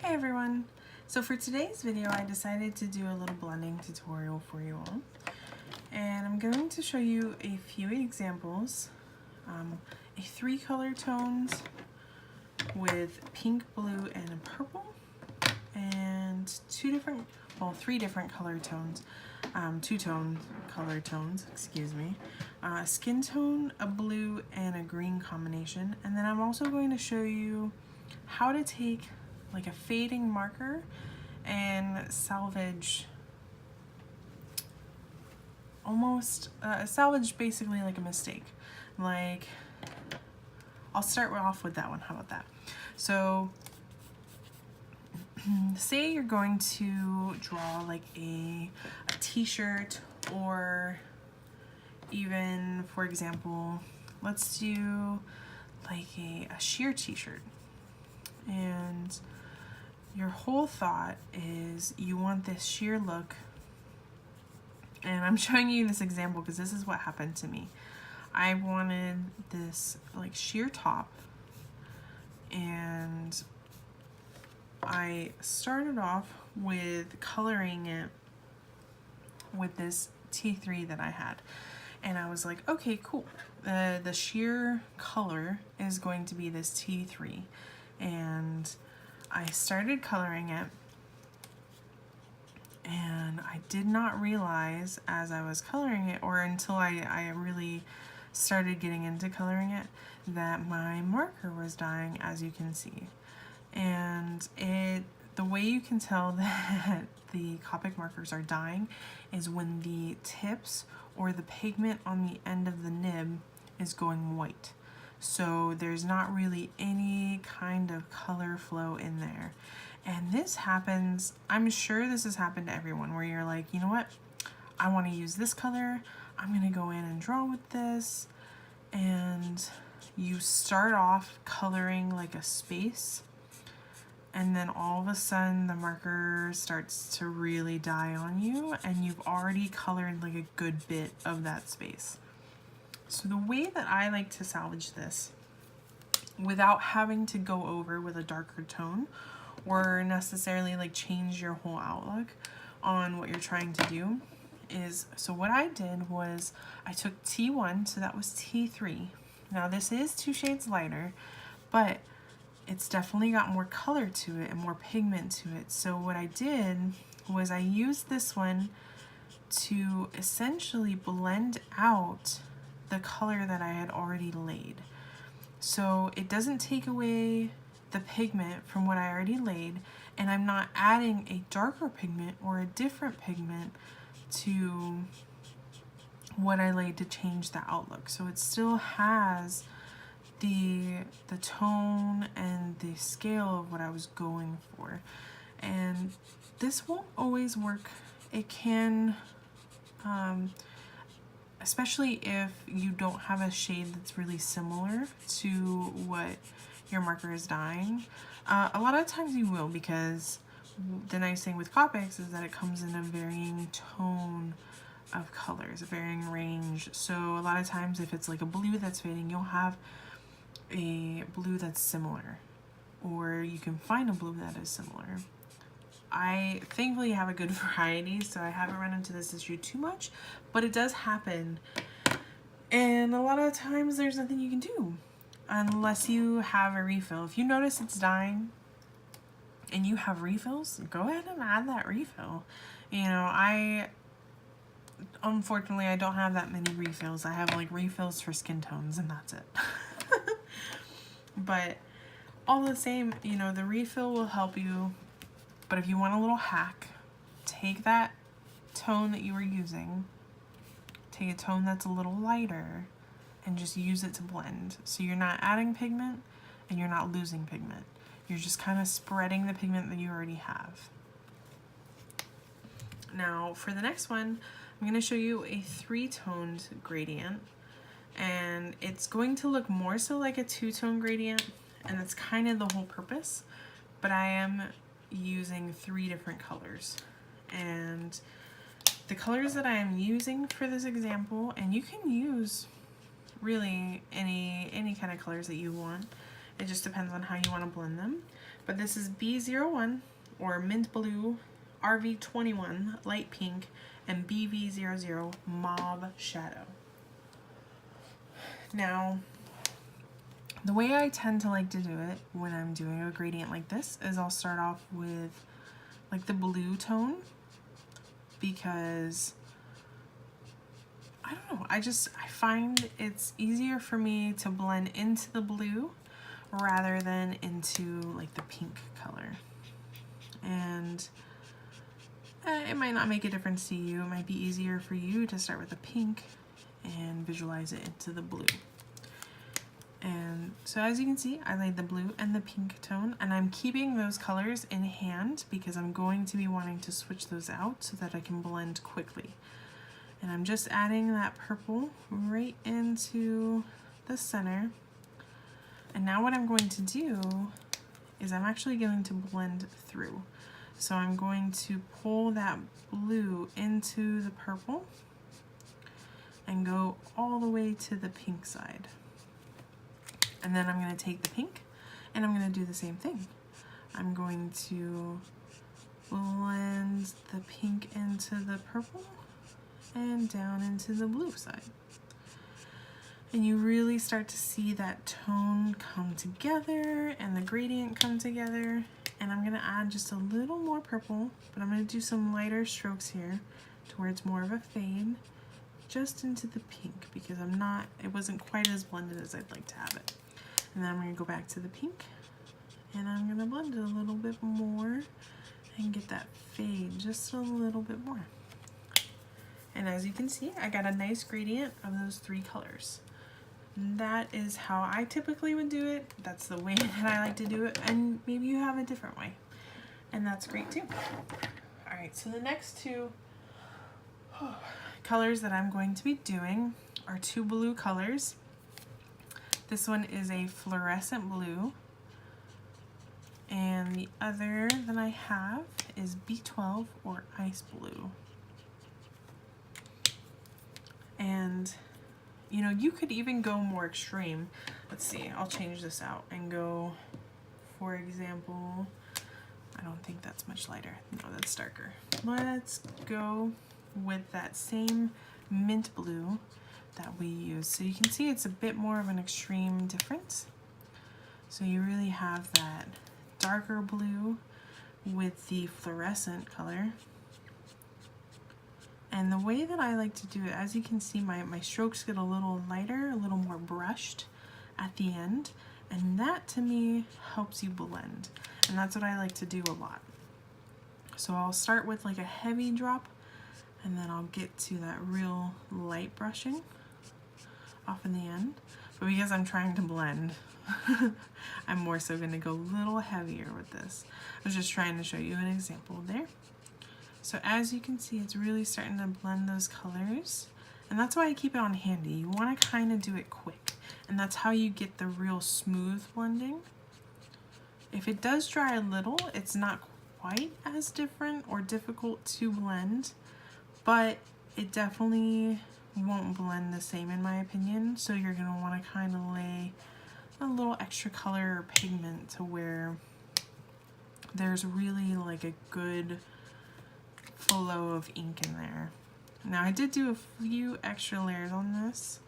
Hey everyone! So for today's video I decided to do a little blending tutorial for you all, and I'm going to show you a few examples, 3 color tones with pink, blue, and a purple, and 3 different color tones, 2-tone color tones, excuse me, skin tone, a blue, and a green combination. And then I'm also going to show you how to take like a fading marker and salvage salvage basically like a mistake. Like, I'll start off with that one. How about that? So say you're going to draw like a t-shirt, or even, for example, let's do like a sheer t-shirt, and your whole thought is you want this sheer look. And I'm showing you this example because this is what happened to me. I wanted this like sheer top, and I started off with coloring it with this T3 that I had, and I was like, okay, cool, the sheer color is going to be this T3, and I started coloring it, and I did not realize as I was coloring it, or until I really started getting into coloring it, that my marker was dying, as you can see. And the way you can tell that the Copic markers are dying is when the tips or the pigment on the end of the nib is going white. So there's not really any kind of color flow in there. And this happens, I'm sure this has happened to everyone, where you're like, you know what, I want to use this color, I'm gonna go in and draw with this, and you start off coloring like a space, and then all of a sudden the marker starts to really die on you, and you've already colored like a good bit of that space. So the way that I like to salvage this without having to go over with a darker tone or necessarily like change your whole outlook on what you're trying to do is, so what I did was I took T1, so that was T3. Now this is 2 shades lighter, but it's definitely got more color to it and more pigment to it. So what I did was I used this one to essentially blend out the color that I had already laid. So it doesn't take away the pigment from what I already laid, and I'm not adding a darker pigment or a different pigment to what I laid to change the outlook. So it still has the tone and the scale of what I was going for. And this won't always work. It can, especially if you don't have a shade that's really similar to what your marker is dying. A lot of times you will, because the nice thing with Copics is that it comes in a varying tone of colors, a varying range. So a lot of times if it's like a blue that's fading, you'll have a blue that's similar, or you can find a blue that is similar. I thankfully have a good variety, so I haven't run into this issue too much, but it does happen, and a lot of times there's nothing you can do unless you have a refill. If you notice it's dying and you have refills, go ahead and add that refill. You know, unfortunately I don't have that many refills. I have like refills for skin tones, and that's it. But all the same, you know, the refill will help you. But if you want a little hack, take that tone that you were using, take a tone that's a little lighter, and just use it to blend. So you're not adding pigment and you're not losing pigment. You're just kind of spreading the pigment that you already have. Now for the next one, I'm going to show you a 3-toned gradient, and it's going to look more so like a 2-tone gradient, and that's kind of the whole purpose. But I am using 3 different colors, and the colors that I am using for this example, and you can use really any kind of colors that you want, It just depends on how you want to blend them. But this is B01 or Mint Blue, RV21 Light Pink, and BV00 Mauve Shadow. Now, the way I tend to like to do it when I'm doing a gradient like this is I'll start off with like the blue tone, because I don't know, I find it's easier for me to blend into the blue rather than into like the pink color. And it might not make a difference to you. It might be easier for you to start with the pink and visualize it into the blue. And so as you can see, I laid the blue and the pink tone, and I'm keeping those colors in hand because I'm going to be wanting to switch those out so that I can blend quickly. And I'm just adding that purple right into the center. And now what I'm going to do is I'm actually going to blend through. So I'm going to pull that blue into the purple and go all the way to the pink side. And then I'm going to take the pink and I'm going to do the same thing. I'm going to blend the pink into the purple and down into the blue side. And you really start to see that tone come together and the gradient come together. And I'm going to add just a little more purple, but I'm going to do some lighter strokes here to where it's more of a fade, just into the pink, because it wasn't quite as blended as I'd like to have it. And then I'm going to go back to the pink and I'm going to blend it a little bit more and get that fade just a little bit more. And as you can see, I got a nice gradient of those three colors. That is how I typically would do it. That's the way that I like to do it, and maybe you have a different way, and that's great too. All right, so the next two colors that I'm going to be doing are two blue colors. This one is a fluorescent blue, and the other that I have is B12 or ice blue. And you know, you could even go more extreme. Let's see, I'll change this out and go, for example, I don't think that's much lighter. No, that's darker. Let's go with that same mint blue that we used. So you can see it's a bit more of an extreme difference. So you really have that darker blue with the fluorescent color. And the way that I like to do it, as you can see, my strokes get a little lighter, a little more brushed at the end, and that to me helps you blend. And that's what I like to do a lot. So I'll start with like a heavy drop, and then I'll get to that real light brushing off in the end. But because I'm trying to blend, I'm more so going to go a little heavier with this. I was just trying to show you an example there. So as you can see, it's really starting to blend those colors, and that's why I keep it on handy. You want to kind of do it quick, and that's how you get the real smooth blending. If it does dry a little, it's not quite as different or difficult to blend, but it definitely won't blend the same in my opinion. So you're going to want to kind of lay a little extra color or pigment to where there's really like a good flow of ink in there. Now I did do a few extra layers on this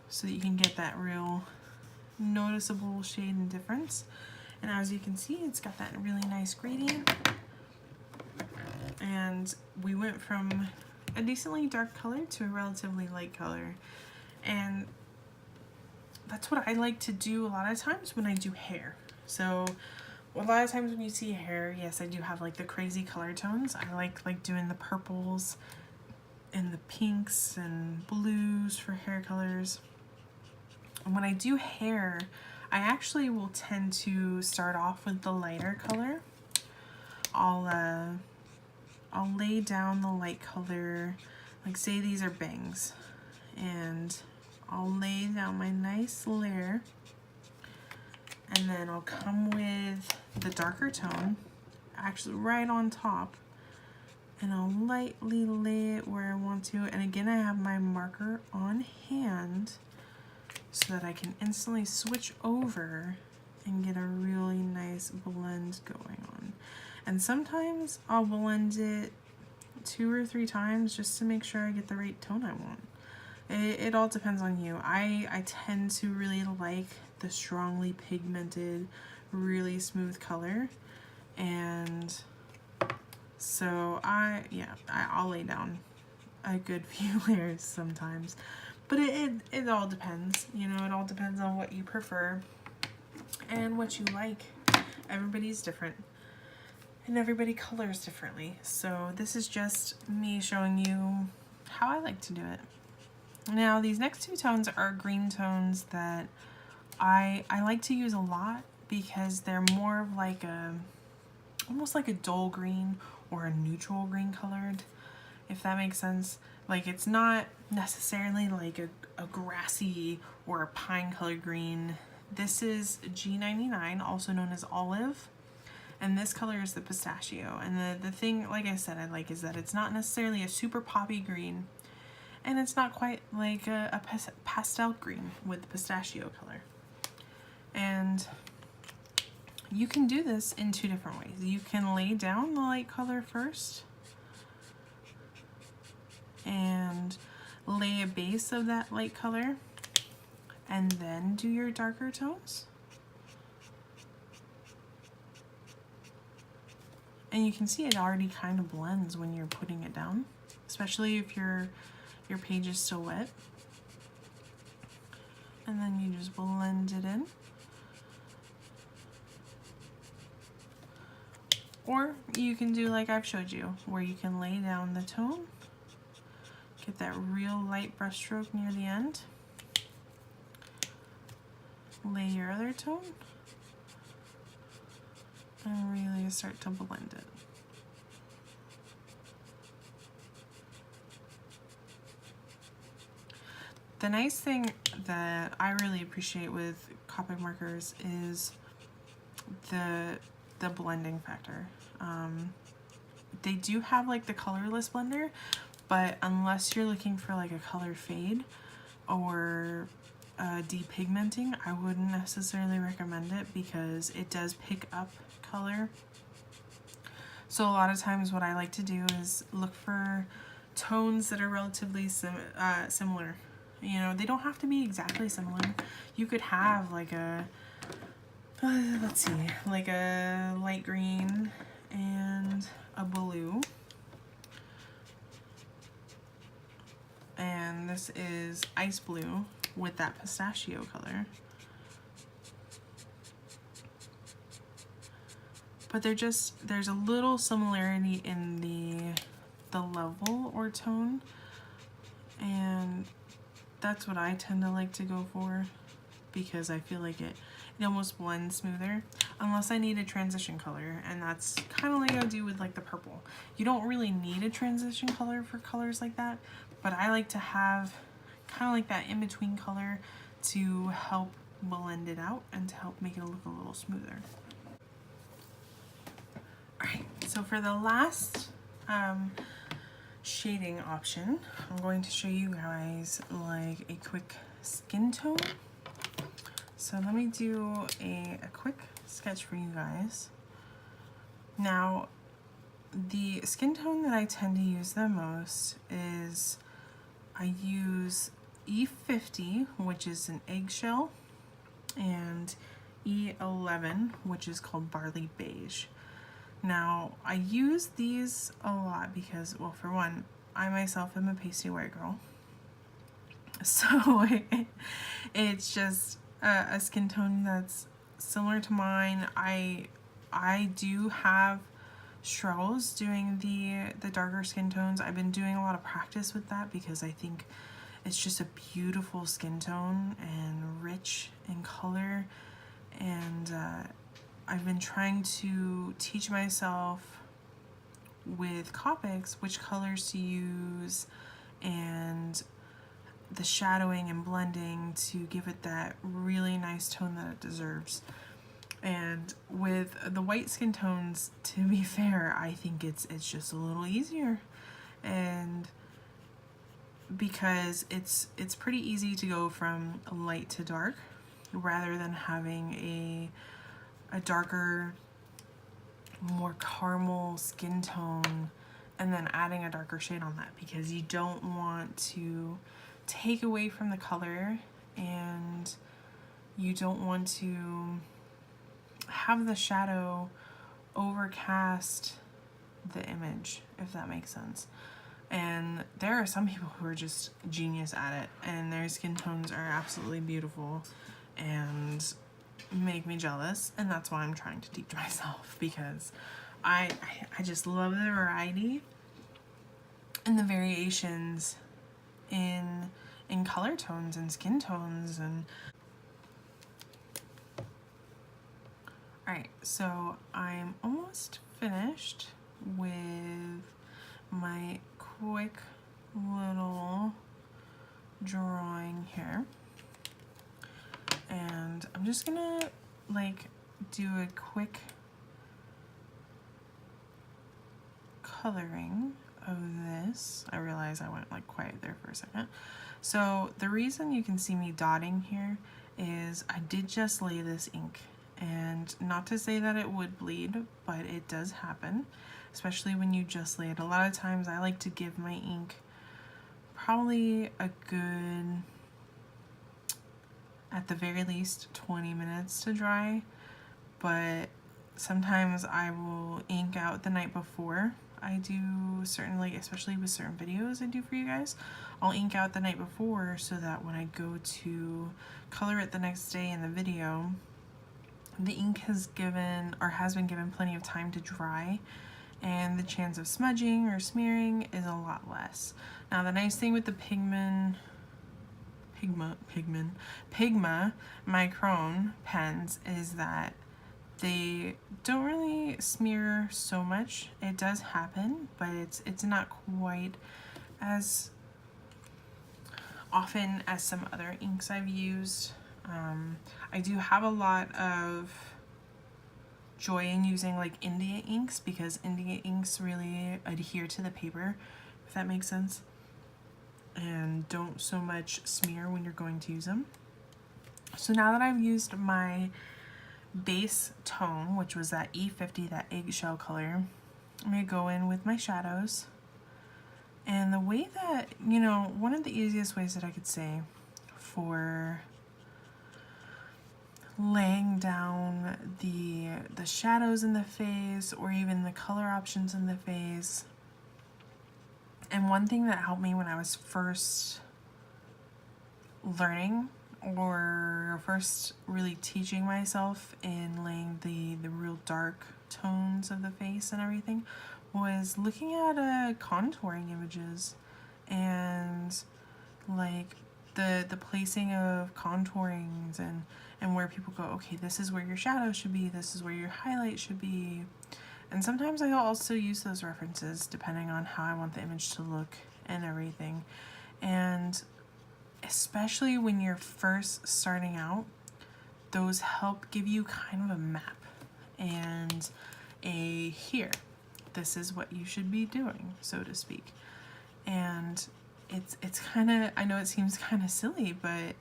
so that you can get that real noticeable shade and difference. And as you can see, it's got that really nice gradient. And we went from a decently dark color to a relatively light color. And that's what I like to do a lot of times when I do hair. So a lot of times when you see hair, yes, I do have like the crazy color tones. I like doing the purples and the pinks and blues for hair colors. And when I do hair, I actually will tend to start off with the lighter color. I'll lay down the light color, like say these are bangs, and I'll lay down my nice layer, and then I'll come with the darker tone, actually right on top, and I'll lightly lay it where I want to. And again, I have my marker on hand so that I can instantly switch over and get a really nice blend going on. And sometimes I'll blend it 2 or 3 times just to make sure I get the right tone I want. It all depends on you. I tend to really like the strongly pigmented, really smooth color, and so I'll lay down a good few layers sometimes, but it all depends, you know, it all depends on what you prefer and what you like. Everybody's different and everybody colors differently, so this is just me showing you how I like to do it. Now these next 2 tones are green tones that I like to use a lot because they're more of like almost like a dull green or a neutral green colored, if that makes sense. Like it's not necessarily like a grassy or a pine colored green. This is G99, also known as olive, and this color is the pistachio. And the thing, like I said, I like is that it's not necessarily a super poppy green, and it's not quite like a pastel green with the pistachio color. And you can do this in 2 different ways. You can lay down the light color first and lay a base of that light color and then do your darker tones. And you can see it already kind of blends when you're putting it down, especially if your page is still wet. And then you just blend it in. Or you can do like I've showed you, where you can lay down the tone, get that real light brush stroke near the end, lay your other tone, and really start to blend it. The nice thing that I really appreciate with Copic markers is the blending factor. They do have like the colorless blender, but unless you're looking for like a color fade or depigmenting, I wouldn't necessarily recommend it because it does pick up color. So a lot of times what I like to do is look for tones that are relatively similar. You know, they don't have to be exactly similar. You could have like a let's see, like a light green and a blue, and this is ice blue with that pistachio color. But there's a little similarity in the level or tone, and that's what I tend to like to go for because I feel like it almost blends smoother, unless I need a transition color, and that's kind of like I do with like the purple. You don't really need a transition color for colors like that, but I like to have kind of like that in-between color to help blend it out and to help make it look a little smoother. Alright, so for the last shading option, I'm going to show you guys like a quick skin tone. So let me do a quick sketch for you guys. Now, the skin tone that I tend to use the most is I use E50, which is an eggshell, and E11, which is called barley beige. Now, I use these a lot because, well, for one, I myself am a pasty white girl. So it's just a skin tone that's similar to mine. I do have struggles doing the darker skin tones. I've been doing a lot of practice with that because I think it's just a beautiful skin tone and rich in color, and I've been trying to teach myself with Copics which colors to use and the shadowing and blending to give it that really nice tone that it deserves. And with the white skin tones, to be fair, I think it's just a little easier. And because it's pretty easy to go from light to dark rather than having a darker, more caramel skin tone and then adding a darker shade on that, because you don't want to take away from the color and you don't want to have the shadow overcast the image, if that makes sense. And there are some people who are just genius at it, and their skin tones are absolutely beautiful and make me jealous, and that's why I'm trying to teach myself, because I just love the variety and the variations in color tones and skin tones. And alright, so I'm almost finished with my quick little drawing here, and I'm just gonna like do a quick coloring of this. I realize I went like quiet there for a second. So the reason you can see me dotting here is I did just lay this ink, and not to say that it would bleed, but it does happen, especially when you just lay it. A lot of times I like to give my ink probably a good, at the very least, 20 minutes to dry, but sometimes I will ink out the night before I do certain, like especially with certain videos I do for you guys, I'll ink out the night before so that when I go to color it the next day in the video, the ink has been given plenty of time to dry, and the chance of smudging or smearing is a lot less. Now the nice thing with the Pigma Micron pens is that they don't really smear so much. It does happen, but it's not quite as often as some other inks I've used. I do have a lot of joy in using like India inks, because India inks really adhere to the paper, if that makes sense, and don't so much smear when you're going to use them. So now that I've used my base tone, which was that E50, that eggshell color, I'm going to go in with my shadows. And the way that, you know, one of the easiest ways that I could say for laying down the shadows in the face, or even the color options in the face, and one thing that helped me when I was first learning or first really teaching myself in laying the real dark tones of the face and everything was looking at contouring images, and like the placing of contourings, and where people go, okay, this is where your shadow should be, this is where your highlight should be. And sometimes I also use those references depending on how I want the image to look and everything. And especially when you're first starting out, those help give you kind of a map and here, this is what you should be doing, so to speak. And it's kind of, I know it seems kind of silly, but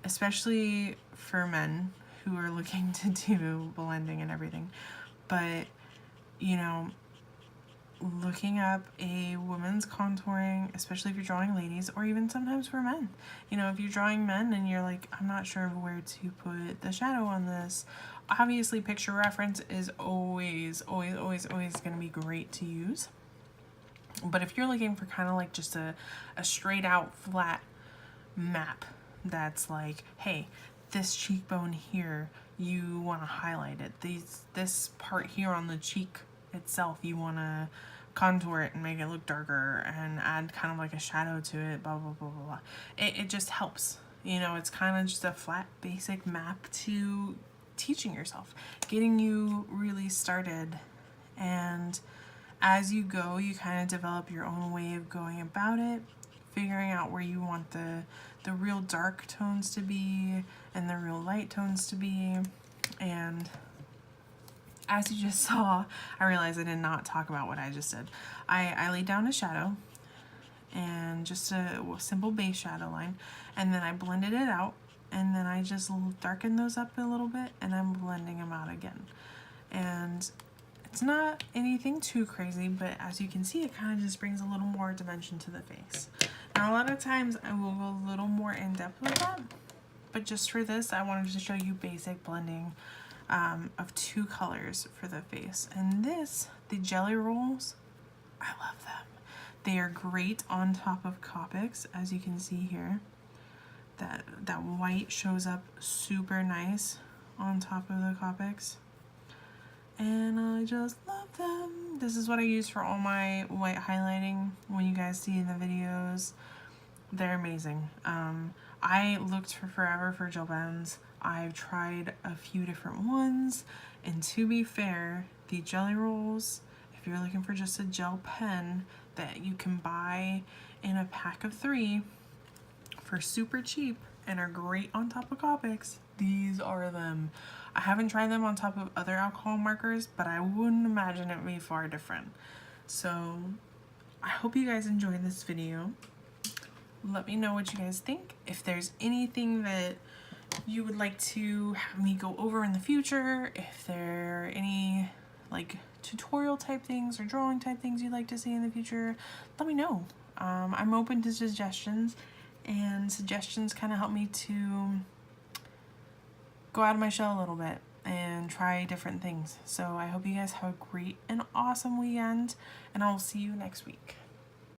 especially for men who are looking to do blending and everything, but you know, looking up a woman's contouring, especially if you're drawing ladies, or even sometimes for men, you know, if you're drawing men and you're like, I'm not sure where to put the shadow on this, obviously picture reference is always going to be great to use. But if you're looking for kind of like just a straight out flat map that's like, hey, this cheekbone here, you want to highlight it, this part here on the cheek itself, you want to contour it and make it look darker and add kind of like a shadow to it, blah blah blah blah blah. It just helps, you know, it's kind of just a flat basic map to teaching yourself, getting you really started, and as you go you kind of develop your own way of going about it, figuring out where you want the real dark tones to be and the real light tones to be. And as you just saw, I realized I did not talk about what I just did. I laid down a shadow, and just a simple base shadow line, and then I blended it out, and then I just darkened those up a little bit, and I'm blending them out again. And it's not anything too crazy, but as you can see, it kind of just brings a little more dimension to the face. Now, a lot of times I will go a little more in depth with that, but just for this, I wanted to show you basic blending of 2 colors for the face. And this, the jelly rolls, I love them. They are great on top of copics, as you can see here. That white shows up super nice on top of the copics. And I just love them. This is what I use for all my white highlighting when you guys see in the videos. They're amazing. I looked for forever for gel pens. I've tried a few different ones, and to be fair, the jelly rolls, if you're looking for just a gel pen that you can buy in a pack of 3 for super cheap and are great on top of copics, these are them. I haven't tried them on top of other alcohol markers, but I wouldn't imagine it would be far different. So I hope you guys enjoyed this video. Let me know what you guys think. If there's anything that you would like to have me go over in the future, if there are any like tutorial type things or drawing type things you'd like to see in the future, let me know. I'm open to suggestions, and suggestions kind of help me to go out of my shell a little bit and try different things. So I hope you guys have a great and awesome weekend, and I will see you next week.